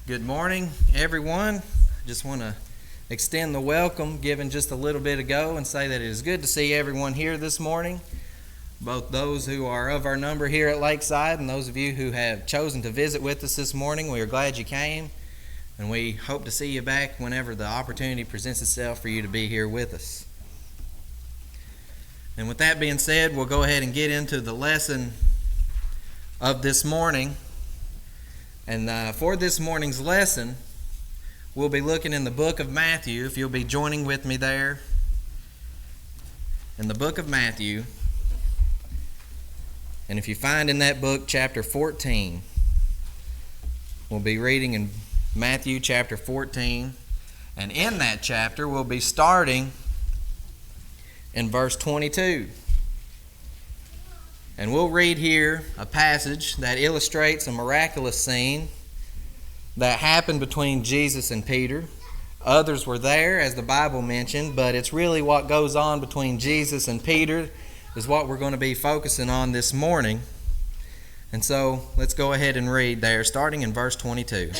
Good morning, everyone. Just want to extend the welcome given just a little bit ago and say that it is good to see everyone here this morning, both those who are of our number here at Lakeside and those of you who have chosen to visit with us this morning. We are glad you came, and we hope to see you back whenever the opportunity presents itself for you to be here with us. And with that being said, we'll go ahead and get into the lesson of this morning. And for this morning's lesson, we'll be looking in the book of Matthew, if you'll be joining with me there. In the book of Matthew, and if you find in that book chapter 14, we'll be reading in Matthew chapter 14, and in that chapter we'll be starting in verse 22. And we'll read here a passage that illustrates a miraculous scene that happened between Jesus and Peter. Others were there, as the Bible mentioned, but it's really what goes on between Jesus and Peter is what we're going to be focusing on this morning. And so let's go ahead and read there, starting in verse 22.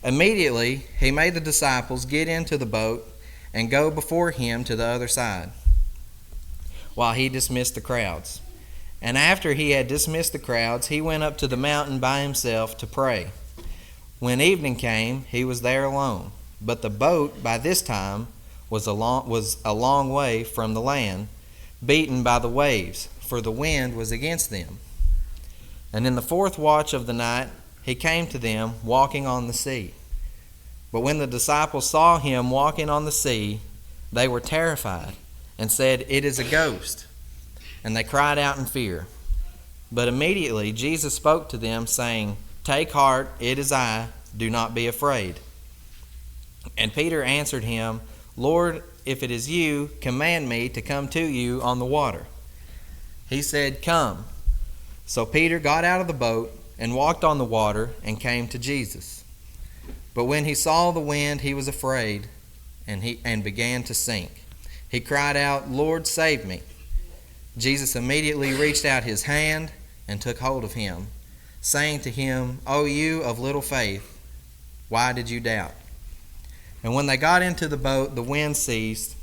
Immediately he made the disciples get into the boat and go before him to the other side, while he dismissed the crowds. And after he had dismissed the crowds, he went up to the mountain by himself to pray. When evening came, he was there alone. But the boat by this time was a long way from the land, beaten by the waves, for the wind was against them. And in the fourth watch of the night, he came to them walking on the sea. But when the disciples saw him walking on the sea, they were terrified and said, "It is a ghost." And they cried out in fear. But immediately Jesus spoke to them, saying, "Take heart, it is I, do not be afraid." And Peter answered him, "Lord, if it is you, command me to come to you on the water." He said, "Come." So Peter got out of the boat and walked on the water and came to Jesus. But when he saw the wind, he was afraid and began to sink. He cried out, "Lord, save me." Jesus immediately reached out his hand and took hold of him, saying to him, "O you of little faith, why did you doubt?" And when they got into the boat, the wind ceased,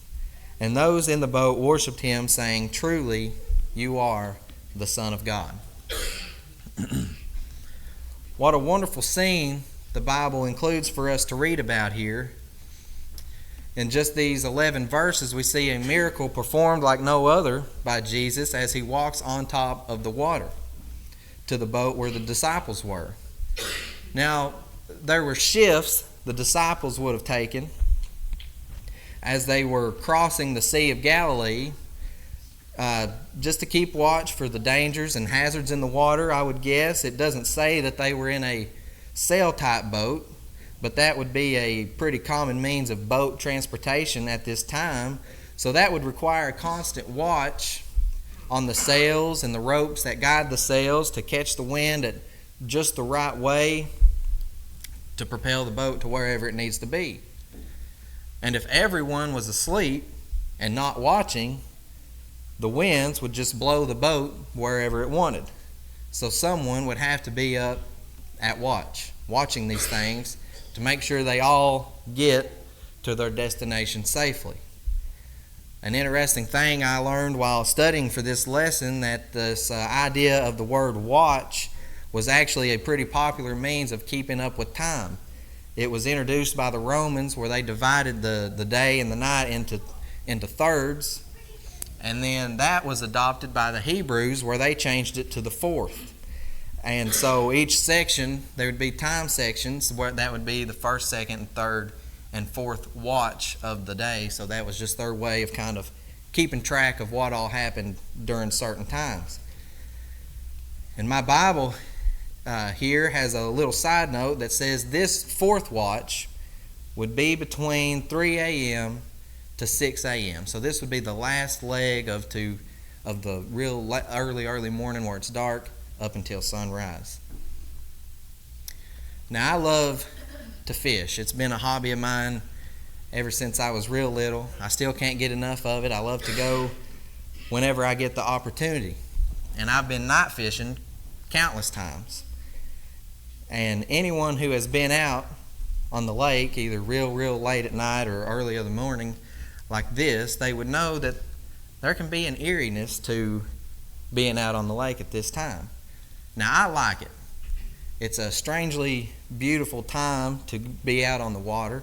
and those in the boat worshipped him, saying, "Truly, you are the Son of God." What a wonderful scene the Bible includes for us to read about here. In just these 11 verses, we see a miracle performed like no other by Jesus as he walks on top of the water to the boat where the disciples were. Now, there were shifts the disciples would have taken as they were crossing the Sea of Galilee, just to keep watch for the dangers and hazards in the water, I would guess. It doesn't say that they were in a sail-type boat, but that would be a pretty common means of boat transportation at this time. So that would require a constant watch on the sails and the ropes that guide the sails to catch the wind at just the right way to propel the boat to wherever it needs to be. And if everyone was asleep and not watching, the winds would just blow the boat wherever it wanted. So someone would have to be up at watching these things to make sure they all get to their destination safely. An interesting thing I learned while studying for this lesson, that this idea of the word watch was actually a pretty popular means of keeping up with time. It was introduced by the Romans, where they divided the day and the night into thirds, and then that was adopted by the Hebrews, where they changed it to the fourth. And so each section, there would be time sections where that would be the first, second, and third, and fourth watch of the day. So that was just their way of kind of keeping track of what all happened during certain times. And my Bible here has a little side note that says this fourth watch would be between 3 a.m. to 6 a.m. So this would be the last leg of the real early morning where it's dark, up until sunrise. Now, I love to fish. It's been a hobby of mine ever since I was real little. I still can't get enough of it. I love to go whenever I get the opportunity. And I've been night fishing countless times. And anyone who has been out on the lake, either real late at night or early in the morning like this, they would know that there can be an eeriness to being out on the lake at this time. Now, I like it. It's a strangely beautiful time to be out on the water.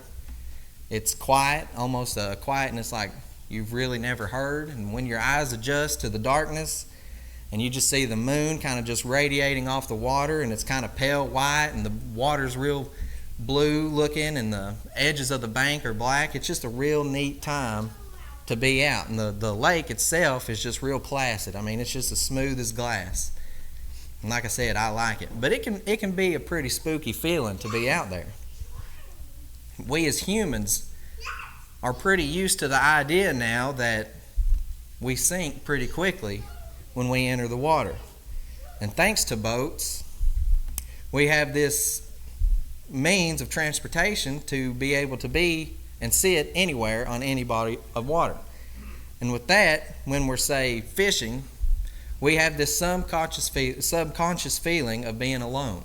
It's quiet, almost a quietness like you've really never heard. And when your eyes adjust to the darkness and you just see the moon kind of just radiating off the water, and it's kind of pale white and the water's real blue looking and the edges of the bank are black, it's just a real neat time to be out. And the lake itself is just real placid. I mean, it's just as smooth as glass. And like I said, I like it. But it can be a pretty spooky feeling to be out there. We as humans are pretty used to the idea now that we sink pretty quickly when we enter the water. And thanks to boats, we have this means of transportation to be able to be and sit anywhere on any body of water. And with that, when we're, say, fishing, we have this subconscious feeling of being alone.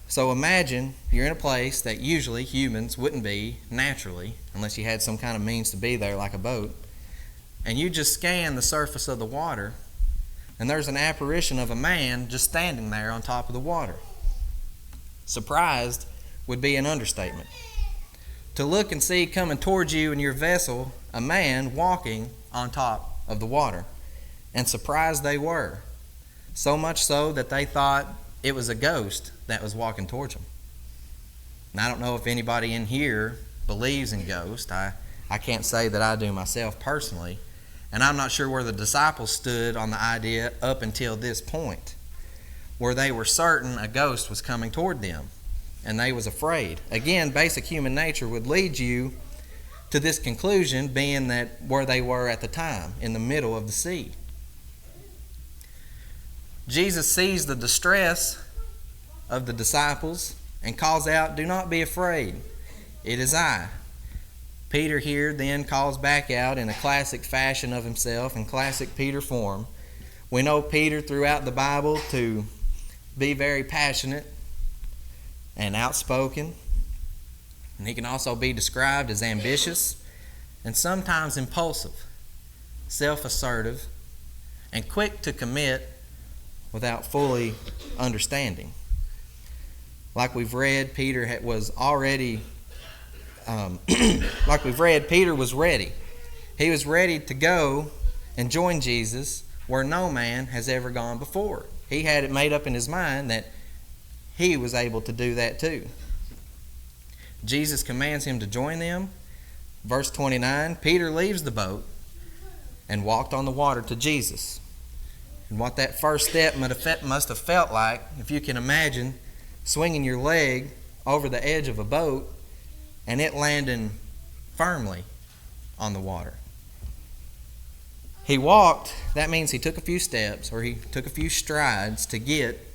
So imagine you're in a place that usually humans wouldn't be naturally, unless you had some kind of means to be there like a boat, and you just scan the surface of the water, and there's an apparition of a man just standing there on top of the water. Surprised would be an understatement. To look and see coming towards you in your vessel a man walking on top of the water. And surprised they were. So much so that they thought it was a ghost that was walking towards them. And I don't know if anybody in here believes in ghosts. I can't say that I do myself personally. And I'm not sure where the disciples stood on the idea up until this point, where they were certain a ghost was coming toward them, and they was afraid. Again, basic human nature would lead you to this conclusion, being that where they were at the time, in the middle of the sea. Jesus sees the distress of the disciples and calls out, "Do not be afraid, it is I." Peter here then calls back out in a classic fashion of himself, in classic Peter form. We know Peter throughout the Bible to be very passionate and outspoken, and he can also be described as ambitious and sometimes impulsive, self-assertive, and quick to commit without fully understanding. Like we've read, Peter was ready. He was ready to go and join Jesus where no man has ever gone before. He had it made up in his mind that he was able to do that too. Jesus commands him to join them. Verse 29, Peter leaves the boat and walked on the water to Jesus. And what that first step must have felt like, if you can imagine swinging your leg over the edge of a boat and it landing firmly on the water. He walked, that means he took a few steps, or he took a few strides to get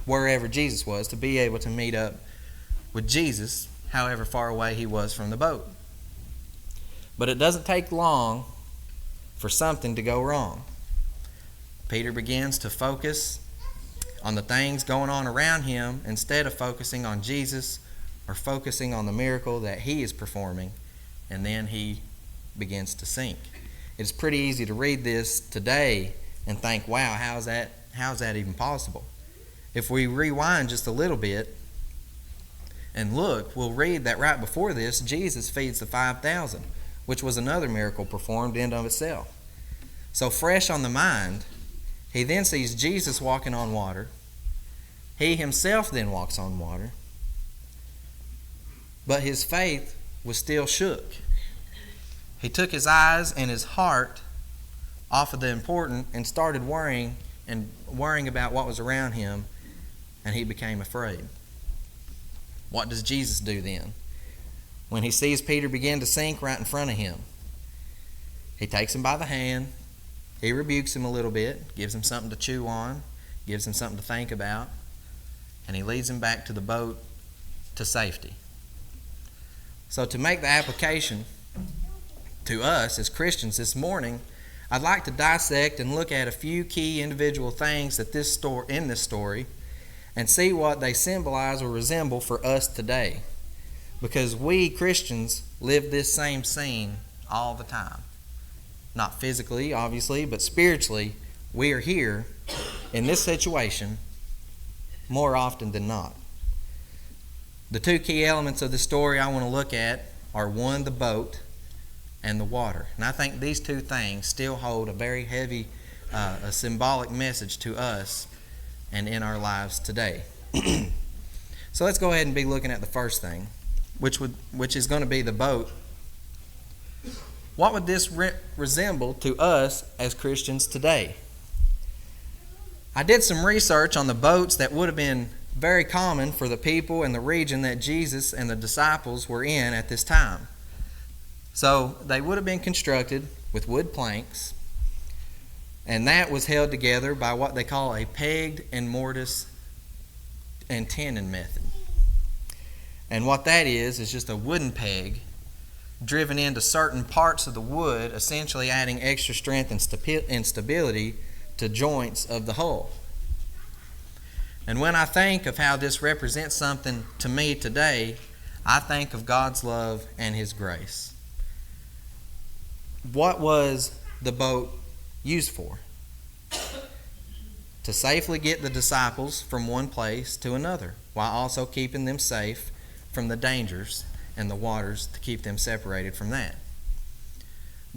wherever Jesus was, to be able to meet up with Jesus, however far away he was from the boat. But it doesn't take long for something to go wrong. Peter begins to focus on the things going on around him instead of focusing on Jesus or focusing on the miracle that he is performing, and then he begins to sink. It's pretty easy to read this today and think, wow, how's that even possible? If we rewind just a little bit and look, we'll read that right before this, Jesus feeds the 5,000, which was another miracle performed in and of itself. So fresh on the mind, he then sees Jesus walking on water. He himself then walks on water. But his faith was still shook. He took his eyes and his heart off of the important and started worrying about what was around him, and he became afraid. What does Jesus do then? When he sees Peter begin to sink right in front of him, he takes him by the hand, he rebukes him a little bit, gives him something to chew on, gives him something to think about, and he leads him back to the boat to safety. So to make the application to us as Christians this morning, I'd like to dissect and look at a few key individual things that in this story, and see what they symbolize or resemble for us today. Because we Christians live this same scene all the time. Not physically, obviously, but spiritually, we are here in this situation more often than not. The two key elements of the story I want to look at are, one, the boat, and the water. And I think these two things still hold a very heavy, a symbolic message to us and in our lives today. So let's go ahead and be looking at the first thing, which is going to be the boat. What would this resemble to us as Christians today? I did some research on the boats that would have been very common for the people and the region that Jesus and the disciples were in at this time. So they would have been constructed with wood planks, and that was held together by what they call a pegged and mortise and tenon method. And what that is just a wooden peg driven into certain parts of the wood, essentially adding extra strength and stability to joints of the hull. And when I think of how this represents something to me today, I think of God's love and His grace. What was the boat used for? To safely get the disciples from one place to another, while also keeping them safe from the dangers and the waters to keep them separated from that.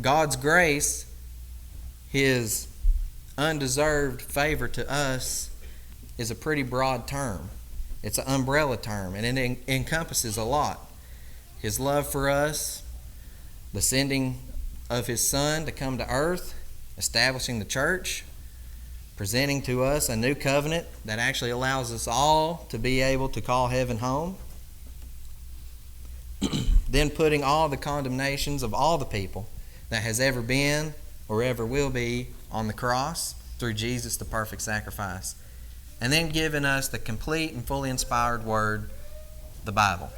God's grace, His undeserved favor to us, is a pretty broad term. It's an umbrella term, and it encompasses a lot. His love for us, the sending of His Son to come to earth, establishing the church, presenting to us a new covenant that actually allows us all to be able to call heaven home, then putting all the condemnations of all the people that has ever been or ever will be on the cross through Jesus, the perfect sacrifice, and then giving us the complete and fully inspired Word, the Bible.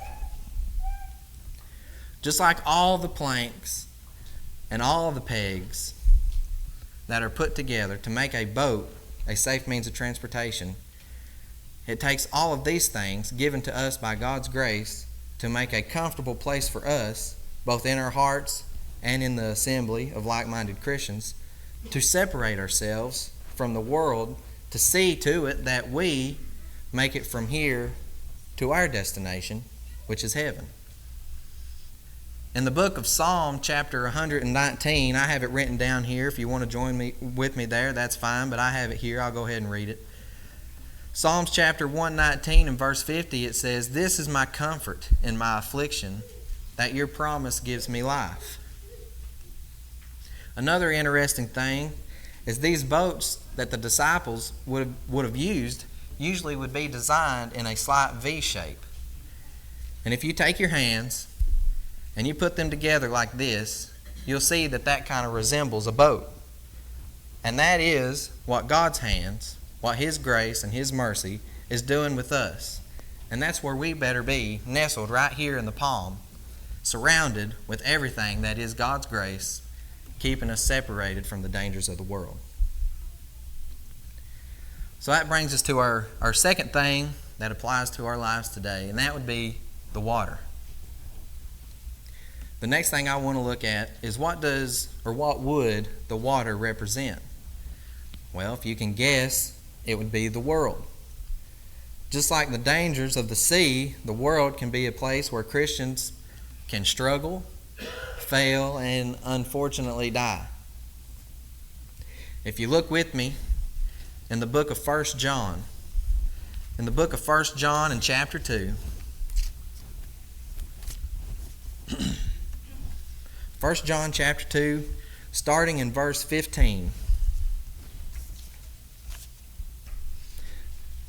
Just like all the planks and all the pegs that are put together to make a boat a safe means of transportation, it takes all of these things given to us by God's grace to make a comfortable place for us, both in our hearts and in the assembly of like-minded Christians, to separate ourselves from the world, to see to it that we make it from here to our destination, which is heaven. In the book of Psalm, chapter 119, I have it written down here. If you want to join me with me there, that's fine, but I have it here. I'll go ahead and read it. Psalms chapter 119 and verse 50, it says, "This is my comfort in my affliction, that your promise gives me life." Another interesting thing is these boats that the disciples would have used usually would be designed in a slight V shape. And if you take your hands and you put them together like this, you'll see that kind of resembles a boat. And that is what God's hands, what His grace and His mercy is doing with us. And that's where we better be, nestled right here in the palm, surrounded with everything that is God's grace, keeping us separated from the dangers of the world. So that brings us to our second thing that applies to our lives today, and that would be the water. The next thing I want to look at is what would the water represent? Well, if you can guess, it would be the world. Just like the dangers of the sea, the world can be a place where Christians can struggle, fail, and unfortunately die. If you look with me in the book of 1 John, in the book of 1 John in chapter 2, 1 John chapter 2, starting in verse 15.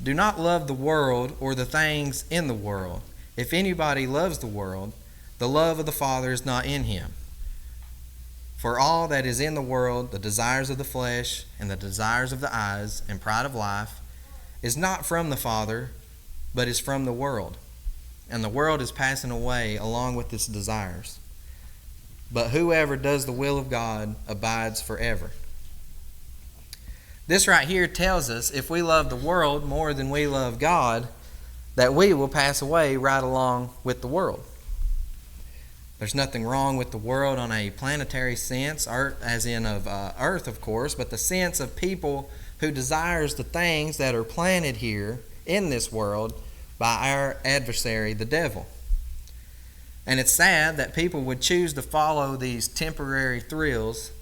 "Do not love the world or the things in the world. If anybody loves the world, the love of the Father is not in him. For all that is in the world, the desires of the flesh and the desires of the eyes and pride of life, is not from the Father, but is from the world. And the world is passing away along with its desires. But whoever does the will of God abides forever." This right here tells us if we love the world more than we love God, that we will pass away right along with the world. There's nothing wrong with the world on a planetary sense, as in of earth, of course, but the sense of people who desires the things that are planted here in this world by our adversary, the devil. And it's sad that people would choose to follow these temporary thrills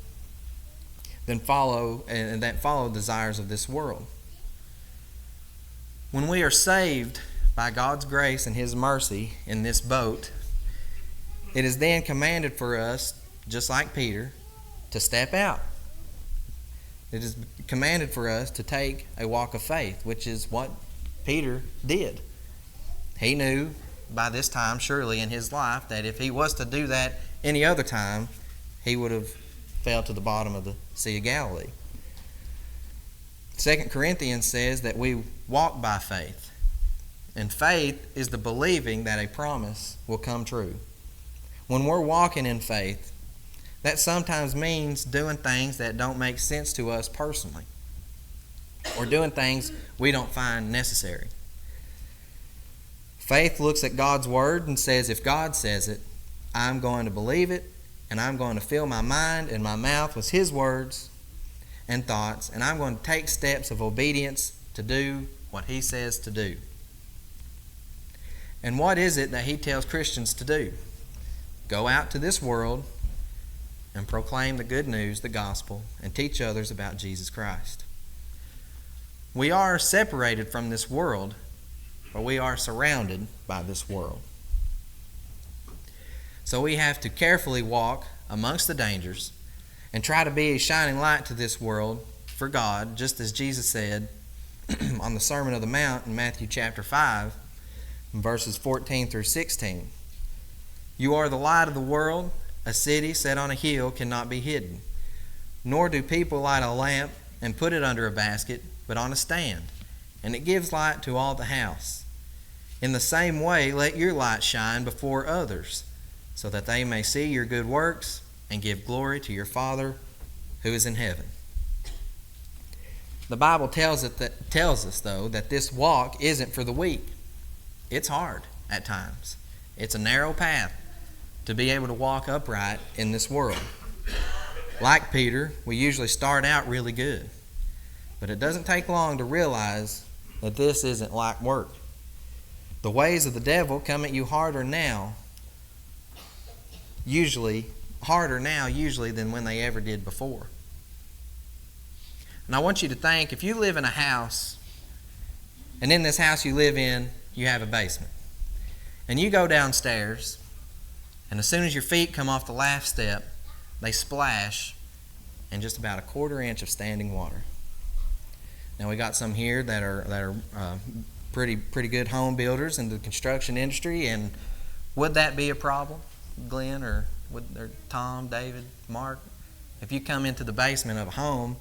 than follow desires of this world. When we are saved by God's grace and His mercy in this boat, it is then commanded for us, just like Peter, to step out. It is commanded for us to take a walk of faith, which is what Peter did. He knew by this time, surely in his life, that if he was to do that any other time, he would have fell to the bottom of the Sea of Galilee. 2 Corinthians says that we walk by faith. And faith is the believing that a promise will come true. When we're walking in faith, that sometimes means doing things that don't make sense to us personally, or doing things we don't find necessary. Faith looks at God's Word and says, if God says it, I'm going to believe it, and I'm going to fill my mind and my mouth with His words and thoughts, and I'm going to take steps of obedience to do what He says to do. And what is it that He tells Christians to do? Go out to this world and proclaim the good news, the gospel, and teach others about Jesus Christ. We are separated from this world, but we are surrounded by this world. So we have to carefully walk amongst the dangers and try to be a shining light to this world for God, just as Jesus said on the Sermon on the Mount in Matthew chapter 5, verses 14 through 16. You are the light of the world. A city set on a hill cannot be hidden. Nor do people light a lamp and put it under a basket, but on a stand, and it gives light to all the house. In the same way, let your light shine before others, so that they may see your good works and give glory to your Father who is in heaven. The Bible tells us, though, that this walk isn't for the weak. It's hard at times. It's a narrow path to be able to walk upright in this world. Like Peter, we usually start out really good, but it doesn't take long to realize that this isn't light work. The ways of the devil come at you harder now usually than when they ever did before. And I want you to think, if you live in a house, and in this house you live in, you have a basement, and you go downstairs, and as soon as your feet come off the last step, they splash in just about a quarter inch of standing water. Now we got some here that are pretty good home builders in the construction industry, and would that be a problem, Glenn or Tom, David, Mark? If you come into the basement of a home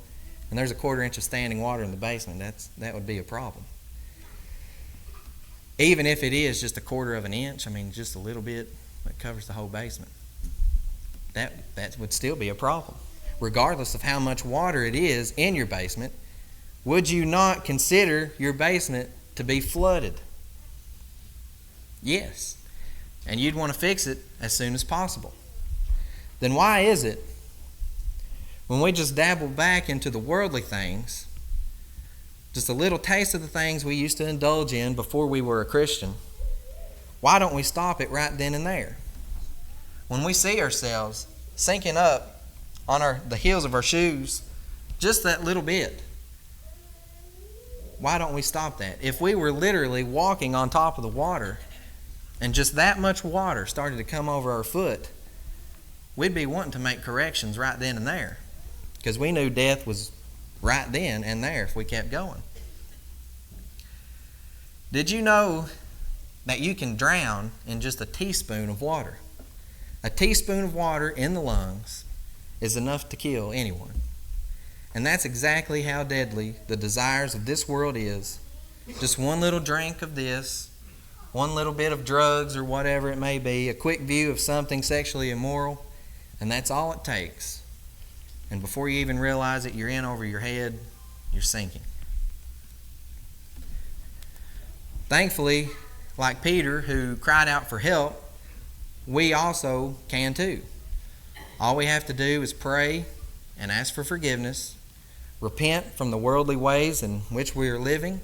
and there's a quarter inch of standing water in the basement, that would be a problem. Even if it is just a quarter of an inch, just a little bit that covers the whole basement, that would still be a problem. Regardless of how much water it is in your basement, would you not consider your basement to be flooded? Yes. And you'd want to fix it as soon as possible. Then why is it when we just dabble back into the worldly things, just a little taste of the things we used to indulge in before we were a Christian, why don't we stop it right then and there? When we see ourselves sinking up on the heels of our shoes just that little bit, why don't we stop that? If we were literally walking on top of the water and just that much water started to come over our foot, we'd be wanting to make corrections right then and there, because we knew death was right then and there if we kept going. Did you know that you can drown in just a teaspoon of water? A teaspoon of water in the lungs is enough to kill anyone. And that's exactly how deadly the desires of this world is. Just one little drink of this, one little bit of drugs or whatever it may be, a quick view of something sexually immoral, and that's all it takes. And before you even realize it, you're in over your head, you're sinking. Thankfully, like Peter, who cried out for help, we also can too. All we have to do is pray and ask for forgiveness, repent from the worldly ways in which we are living.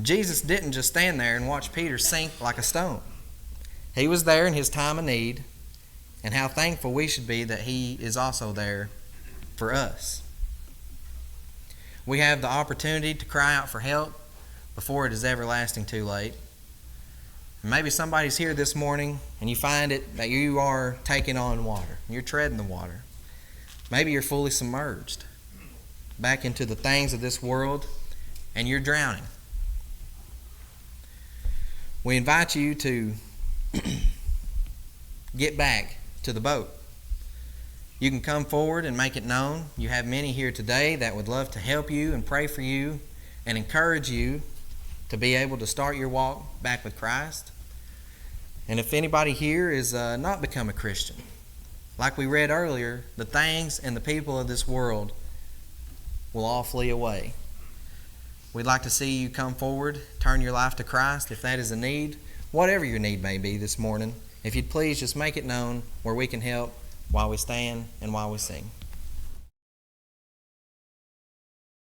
Jesus didn't just stand there and watch Peter sink like a stone. He was there in his time of need, and how thankful we should be that he is also there for us. We have the opportunity to cry out for help before it is everlasting too late. And maybe somebody's here this morning and you find it that you are taking on water. You're treading the water. Maybe you're fully submerged back into the things of this world and you're drowning. We invite you to get back to the boat. You can come forward and make it known. You have many here today that would love to help you and pray for you and encourage you to be able to start your walk back with Christ. And if anybody here is not become a Christian, like we read earlier, the things and the people of this world will all flee away. We'd like to see you come forward, turn your life to Christ if that is a need, whatever your need may be this morning. If you'd please just make it known where we can help while we stand and while we sing.